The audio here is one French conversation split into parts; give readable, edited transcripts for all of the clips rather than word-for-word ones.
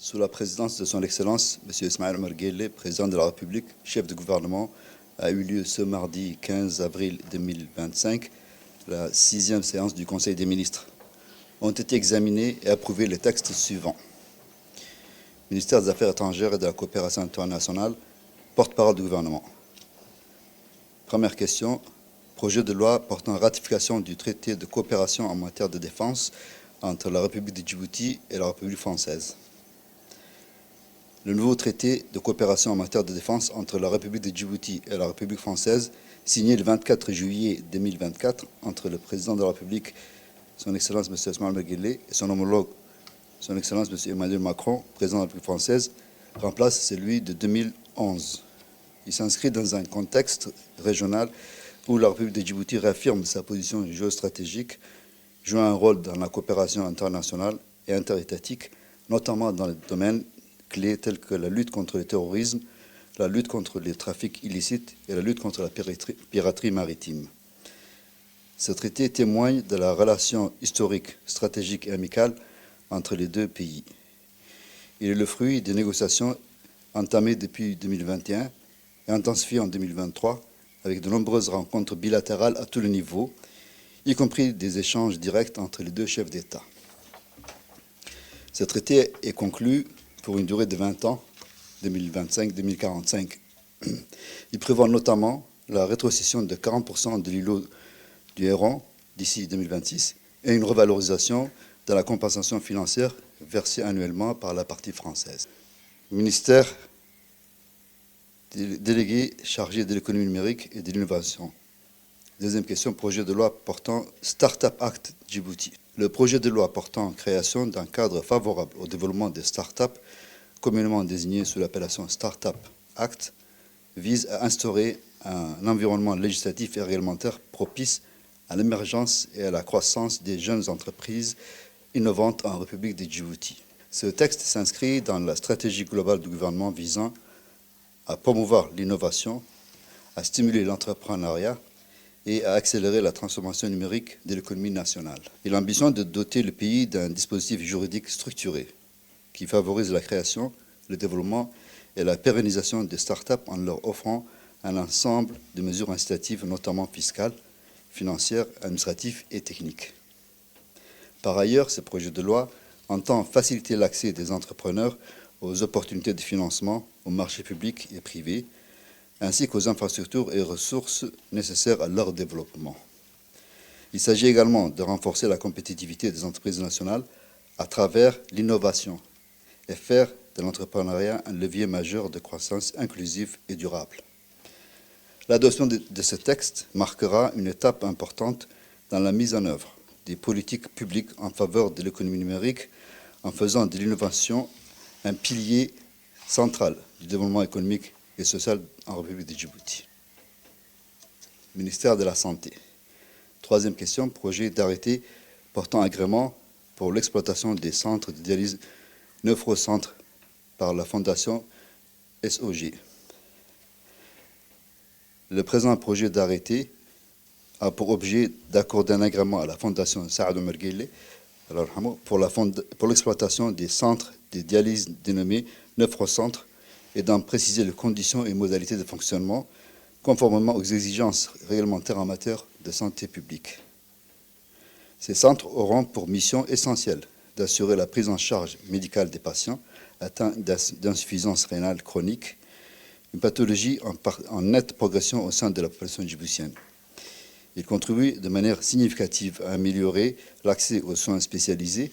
Sous la présidence de son Excellence, M. Ismaël Omar Guelleh, président de la République, chef de gouvernement, a eu lieu ce mardi 15 avril 2025, la 6e séance du Conseil des ministres. Ont été examinés et approuvés les textes suivants. Ministère des Affaires étrangères et de la coopération internationale, porte-parole du gouvernement. Première question, projet de loi portant ratification du traité de coopération en matière de défense entre la République de Djibouti et la République française. Le nouveau traité de coopération en matière de défense entre la République de Djibouti et la République française, signé le 24 juillet 2024 entre le président de la République, son Excellence M. Ismaël Omar Guelleh, et son homologue, son Excellence M. Emmanuel Macron, président de la République française, remplace celui de 2011. Il s'inscrit dans un contexte régional où la République de Djibouti réaffirme sa position géostratégique, joue un rôle dans la coopération internationale et interétatique, notamment dans les domaines clés tels que la lutte contre le terrorisme, la lutte contre les trafics illicites et la lutte contre la piraterie maritime. Ce traité témoigne de la relation historique, stratégique et amicale entre les deux pays. Il est le fruit des négociations entamées depuis 2021 et intensifiées en 2023 avec de nombreuses rencontres bilatérales à tous les niveaux, y compris des échanges directs entre les deux chefs d'État. Ce traité est conclu pour une durée de 20 ans, 2025-2045. Il prévoit notamment la rétrocession de 40% de l'îlot du Héron d'ici 2026 et une revalorisation de la compensation financière versée annuellement par la partie française. Ministère délégué chargé de l'économie numérique et de l'innovation. Deuxième question, projet de loi portant Startup Act Djibouti. Le projet de loi portant création d'un cadre favorable au développement des startups, communément désigné sous l'appellation Startup Act, vise à instaurer un environnement législatif et réglementaire propice à l'émergence et à la croissance des jeunes entreprises innovantes en République de Djibouti. Ce texte s'inscrit dans la stratégie globale du gouvernement visant à promouvoir l'innovation, à stimuler l'entrepreneuriat et à accélérer la transformation numérique de l'économie nationale. Il ambitionne de doter le pays d'un dispositif juridique structuré qui favorise la création, le développement et la pérennisation des startups en leur offrant un ensemble de mesures incitatives, notamment fiscales, financières, administratives et techniques. Par ailleurs, ce projet de loi entend faciliter l'accès des entrepreneurs aux opportunités de financement, aux marchés publics et privés, ainsi qu'aux infrastructures et ressources nécessaires à leur développement. Il s'agit également de renforcer la compétitivité des entreprises nationales à travers l'innovation et faire de l'entrepreneuriat un levier majeur de croissance inclusive et durable. L'adoption de ce texte marquera une étape importante dans la mise en œuvre des politiques publiques en faveur de l'économie numérique en faisant de l'innovation un pilier central du développement économique et social en République de Djibouti. Ministère de la Santé. Troisième question, projet d'arrêté portant agrément pour l'exploitation des centres de dialyse néphrocentres par la Fondation SOG. Le présent projet d'arrêté a pour objet d'accorder un agrément à la Fondation Saad Omar Guelleh pour l'exploitation des centres de dialyse dénommés néphrocentres et d'en préciser les conditions et modalités de fonctionnement conformément aux exigences réglementaires en matière de santé publique. Ces centres auront pour mission essentielle d'assurer la prise en charge médicale des patients atteints d'insuffisance rénale chronique, une pathologie en nette progression au sein de la population djiboutienne. Il contribue de manière significative à améliorer l'accès aux soins spécialisés,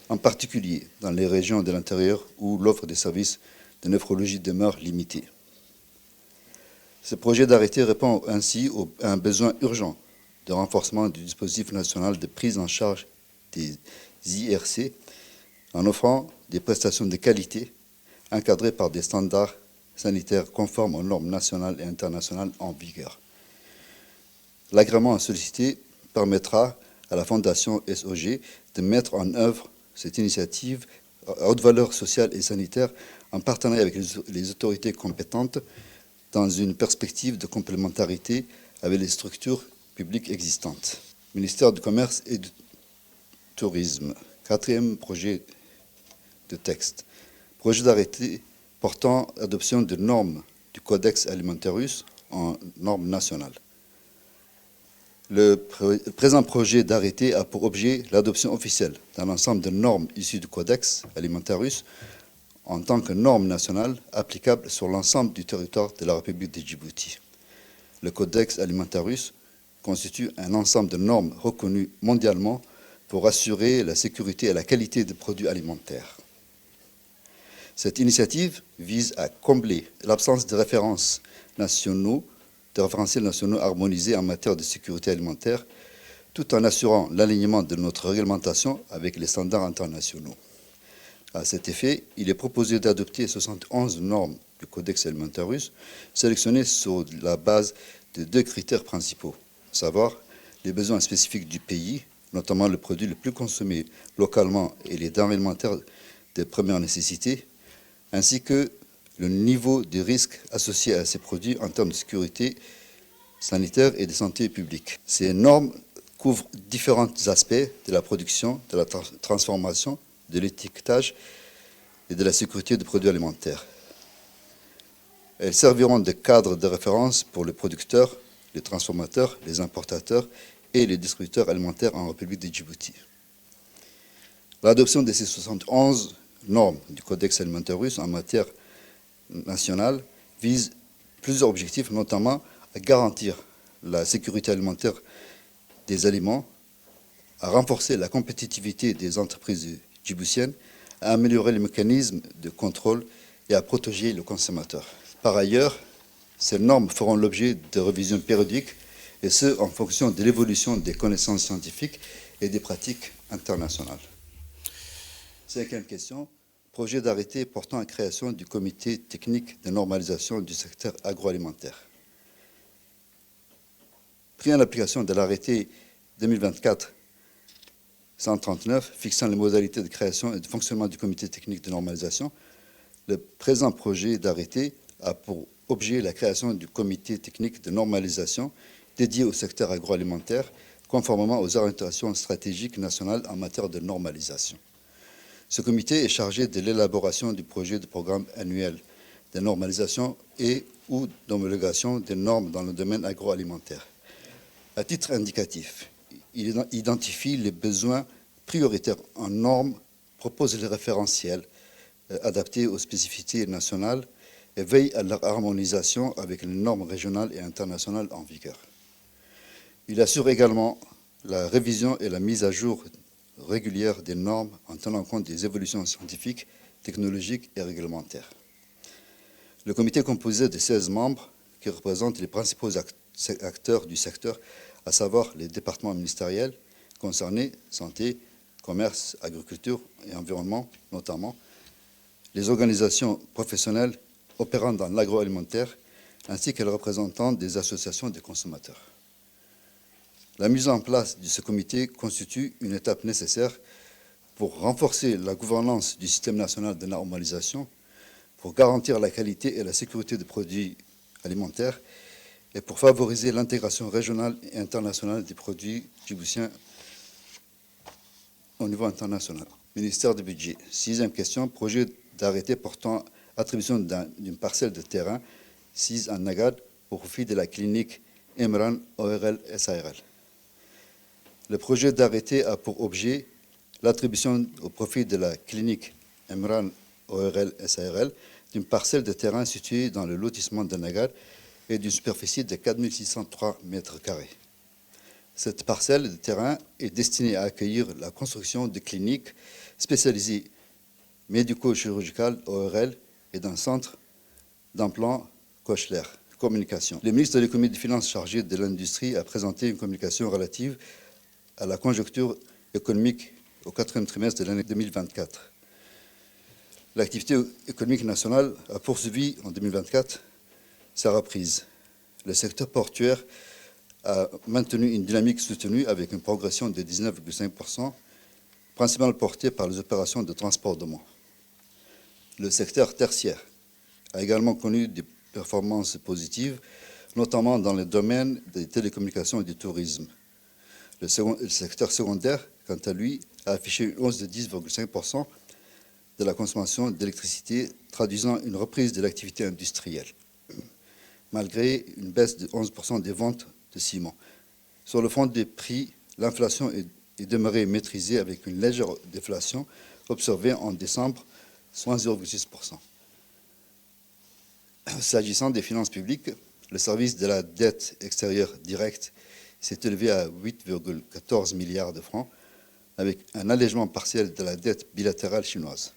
en particulier dans les régions de l'intérieur où l'offre des services de néphrologie demeure limitée. Ce projet d'arrêté répond ainsi à un besoin urgent de renforcement du dispositif national de prise en charge des IRC en offrant des prestations de qualité encadrées par des standards sanitaires conformes aux normes nationales et internationales en vigueur. L'agrément sollicité permettra à la Fondation SOG de mettre en œuvre cette initiative à haute valeur sociale et sanitaire en partenariat avec les autorités compétentes dans une perspective de complémentarité avec les structures publiques existantes. Ministère du Commerce et du Tourisme. Quatrième projet de texte. projet d'arrêté portant adoption de normes du Codex Alimentarius en normes nationales. Le présent projet d'arrêté a pour objet l'adoption officielle d'un ensemble de normes issues du Codex Alimentarius en tant que normes nationales applicables sur l'ensemble du territoire de la République de Djibouti. Le Codex Alimentarius constitue un ensemble de normes reconnues mondialement pour assurer la sécurité et la qualité des produits alimentaires. Cette initiative vise à combler l'absence de référentiels nationaux harmonisés en matière de sécurité alimentaire, tout en assurant l'alignement de notre réglementation avec les standards internationaux. À cet effet, il est proposé d'adopter 71 normes du Codex Alimentarius, sélectionnées sur la base de 2 critères principaux, à savoir les besoins spécifiques du pays, notamment le produit le plus consommé localement et les denrées alimentaires de première nécessité, ainsi que le niveau de risque associé à ces produits en termes de sécurité sanitaire et de santé publique. Ces normes couvrent différents aspects de la production, de la transformation, de l'étiquetage et de la sécurité des produits alimentaires. Elles serviront de cadre de référence pour les producteurs, les transformateurs, les importateurs et les distributeurs alimentaires en République de Djibouti. L'adoption de ces 71 normes du Codex Alimentarius en matière nationale vise plusieurs objectifs, notamment à garantir la sécurité alimentaire des aliments, à renforcer la compétitivité des entreprises djiboutiennes, à améliorer les mécanismes de contrôle et à protéger le consommateur. Par ailleurs, ces normes feront l'objet de révisions périodiques, et ce, en fonction de l'évolution des connaissances scientifiques et des pratiques internationales. 5e question. Projet d'arrêté portant à création du comité technique de normalisation du secteur agroalimentaire. Pris en application de l'arrêté 2024-139 fixant les modalités de création et de fonctionnement du comité technique de normalisation, le présent projet d'arrêté a pour objet la création du comité technique de normalisation dédié au secteur agroalimentaire, conformément aux orientations stratégiques nationales en matière de normalisation. Ce comité est chargé de l'élaboration du projet de programme annuel de normalisation et ou d'homologation des normes dans le domaine agroalimentaire. À titre indicatif, il identifie les besoins prioritaires en normes, propose les référentiels adaptés aux spécificités nationales et veille à leur harmonisation avec les normes régionales et internationales en vigueur. Il assure également la révision et la mise à jour régulière des normes en tenant compte des évolutions scientifiques, technologiques et réglementaires. Le comité est composé de 16 membres qui représentent les principaux acteurs du secteur, à savoir les départements ministériels concernés, santé, commerce, agriculture et environnement notamment, les organisations professionnelles opérant dans l'agroalimentaire, ainsi que les représentants des associations de consommateurs. La mise en place de ce comité constitue une étape nécessaire pour renforcer la gouvernance du système national de normalisation, pour garantir la qualité et la sécurité des produits alimentaires et pour favoriser l'intégration régionale et internationale des produits djiboutiens au niveau international. Ministère du Budget. 6e question, projet d'arrêté portant attribution d'une parcelle de terrain sise en Nagad au profit de la clinique Emran ORL SARL. Le projet d'arrêté a pour objet l'attribution au profit de la clinique Emran ORL SARL d'une parcelle de terrain située dans le lotissement de Nagad et d'une superficie de 4603 m². Cette parcelle de terrain est destinée à accueillir la construction de cliniques spécialisées médico-chirurgicales ORL et d'un centre d'implant Kochler Communication. Le ministre de l'économie et des finances chargé de l'industrie a présenté une communication relative à la conjoncture économique au 4e trimestre de l'année 2024. L'activité économique nationale a poursuivi en 2024 sa reprise. Le secteur portuaire a maintenu une dynamique soutenue avec une progression de 19,5%, principalement portée par les opérations de transport de mont. Le secteur tertiaire a également connu des performances positives, notamment dans le domaine des télécommunications et du tourisme. Le secteur secondaire, quant à lui, a affiché une hausse de 10,5%, de la consommation d'électricité, traduisant une reprise de l'activité industrielle, malgré une baisse de 11% des ventes de ciment. Sur le front des prix, l'inflation est demeurée maîtrisée avec une légère déflation observée en décembre, soit 0,6%. S'agissant des finances publiques, le service de la dette extérieure directe s'est élevé à 8,14 milliards de francs, avec un allègement partiel de la dette bilatérale chinoise.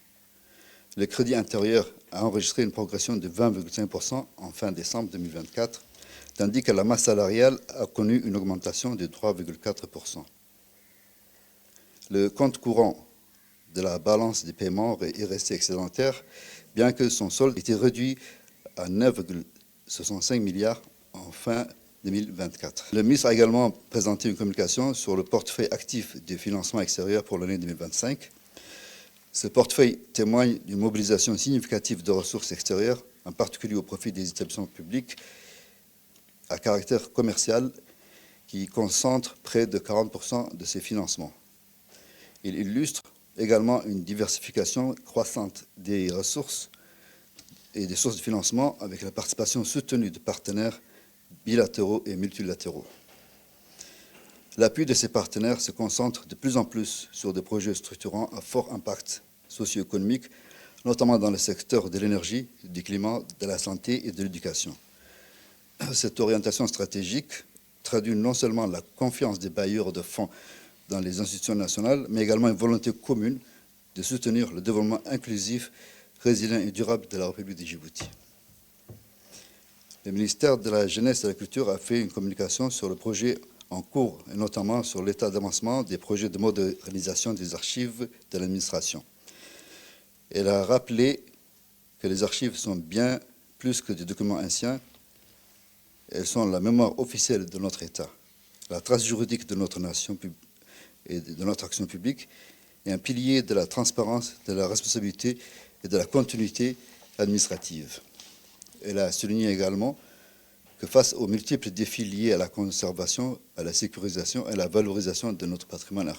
Le crédit intérieur a enregistré une progression de 20,5% en fin décembre 2024, tandis que la masse salariale a connu une augmentation de 3,4%. Le compte courant de la balance des paiements est resté excédentaire, bien que son solde ait été réduit à 9,65 milliards en fin 2024. Le ministre a également présenté une communication sur le portefeuille actif des financements extérieurs pour l'année 2025. Ce portefeuille témoigne d'une mobilisation significative de ressources extérieures, en particulier au profit des établissements publics à caractère commercial qui concentrent près de 40% de ces financements. Il illustre également une diversification croissante des ressources et des sources de financement avec la participation soutenue de partenaires bilatéraux et multilatéraux. L'appui de ces partenaires se concentre de plus en plus sur des projets structurants à fort impact socio-économique, notamment dans le secteur de l'énergie, du climat, de la santé et de l'éducation. Cette orientation stratégique traduit non seulement la confiance des bailleurs de fonds dans les institutions nationales, mais également une volonté commune de soutenir le développement inclusif, résilient et durable de la République de Djibouti. Le ministère de la Jeunesse et de la Culture a fait une communication sur le projet en cours, et notamment sur l'état d'avancement des projets de modernisation des archives de l'administration. Elle a rappelé que les archives sont bien plus que des documents anciens. Elles sont la mémoire officielle de notre État, la trace juridique de notre nation et de notre action publique, et un pilier de la transparence, de la responsabilité et de la continuité administrative. Elle a souligné également que face aux multiples défis liés à la conservation, à la sécurisation et à la valorisation de notre patrimoine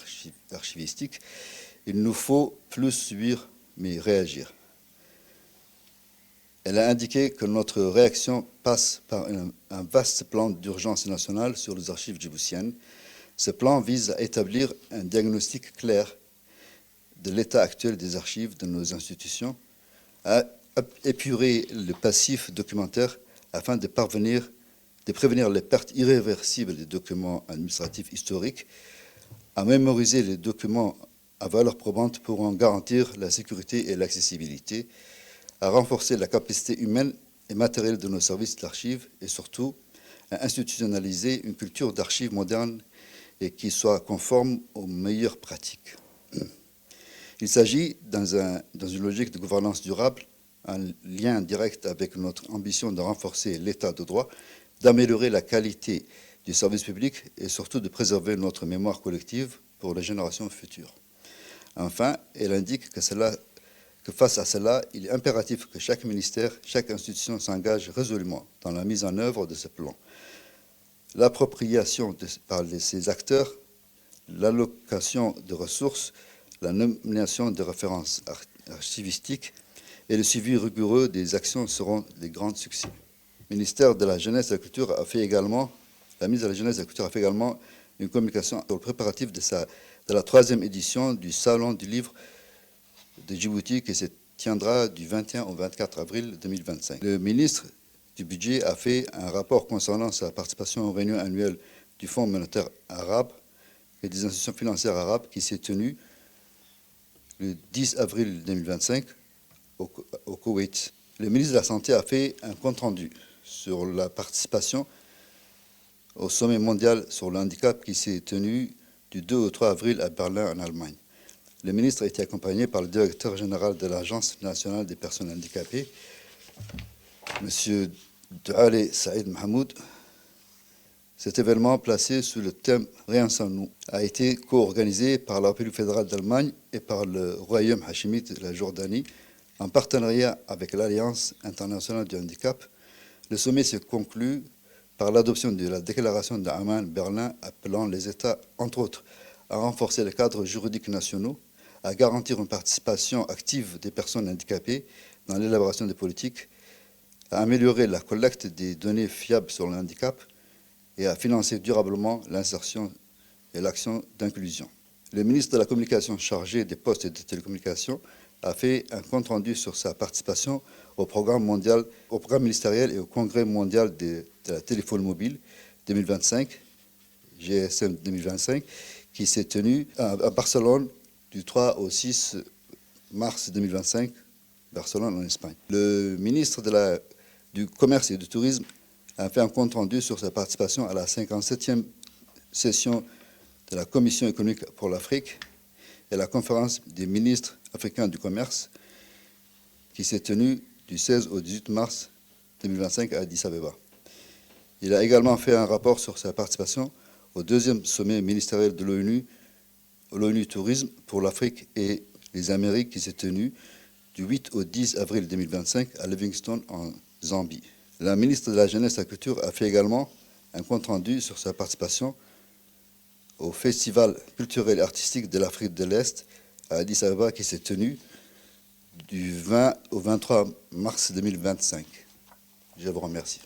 archivistique, il nous faut plus subir mais réagir. Elle a indiqué que notre réaction passe par un vaste plan d'urgence nationale sur les archives djiboutiennes. Ce plan vise à établir un diagnostic clair de l'état actuel des archives de nos institutions, à épurer le passif documentaire afin de prévenir les pertes irréversibles des documents administratifs historiques, à mémoriser les documents à valeur probante pour en garantir la sécurité et l'accessibilité, à renforcer la capacité humaine et matérielle de nos services d'archives et surtout à institutionnaliser une culture d'archives moderne et qui soit conforme aux meilleures pratiques. Il s'agit, dans une logique de gouvernance durable, en lien direct avec notre ambition de renforcer l'état de droit, d'améliorer la qualité du service public et surtout de préserver notre mémoire collective pour les générations futures. Enfin, elle indique que face à cela, il est impératif que chaque ministère, chaque institution s'engage résolument dans la mise en œuvre de ce plan. L'appropriation par ces acteurs, l'allocation de ressources, la nomination de références archivistiques et le suivi rigoureux des actions seront des grands succès. Le ministère de la Jeunesse et de la Culture la ministre de la Jeunesse et de la Culture a fait également une communication sur le préparatif de la 3e édition du Salon du Livre de Djibouti qui se tiendra du 21 au 24 avril 2025. Le ministre du Budget a fait un rapport concernant sa participation aux réunions annuelles du Fonds monétaire arabe et des institutions financières arabes qui s'est tenue le 10 avril 2025 au Koweït. Le ministre de la Santé a fait un compte-rendu sur la participation au sommet mondial sur le handicap qui s'est tenu du 2 au 3 avril à Berlin, en Allemagne. Le ministre a été accompagné par le directeur général de l'Agence nationale des personnes handicapées, M. Douale Saïd Mahmoud. Cet événement, placé sous le thème « Rien sans nous », a été co-organisé par la République fédérale d'Allemagne et par le Royaume hachémite de la Jordanie, en partenariat avec l'Alliance internationale du handicap. Le sommet s'est conclu par l'adoption de la déclaration d'Amman-Berlin appelant les États, entre autres, à renforcer les cadres juridiques nationaux, à garantir une participation active des personnes handicapées dans l'élaboration des politiques, à améliorer la collecte des données fiables sur le handicap et à financer durablement l'insertion et l'action d'inclusion. Le ministre de la Communication chargé des postes et des télécommunications a fait un compte-rendu sur sa participation au programme ministériel et au Congrès mondial de la téléphonie mobile 2025, GSM 2025, qui s'est tenu à Barcelone du 3 au 6 mars 2025, Barcelone en Espagne. Le ministre du Commerce et du Tourisme a fait un compte-rendu sur sa participation à la 57e session de la Commission économique pour l'Afrique et la conférence des ministres africains du commerce qui s'est tenue du 16 au 18 mars 2025 à Addis Abeba. Il a également fait un rapport sur sa participation au deuxième sommet ministériel de l'ONU Tourisme pour l'Afrique et les Amériques qui s'est tenu du 8 au 10 avril 2025 à Livingstone en Zambie. La ministre de la Jeunesse et de la Culture a fait également un compte-rendu sur sa participation au Festival culturel et artistique de l'Afrique de l'Est à Addis Abeba qui s'est tenu du 20 au 23 mars 2025. Je vous remercie.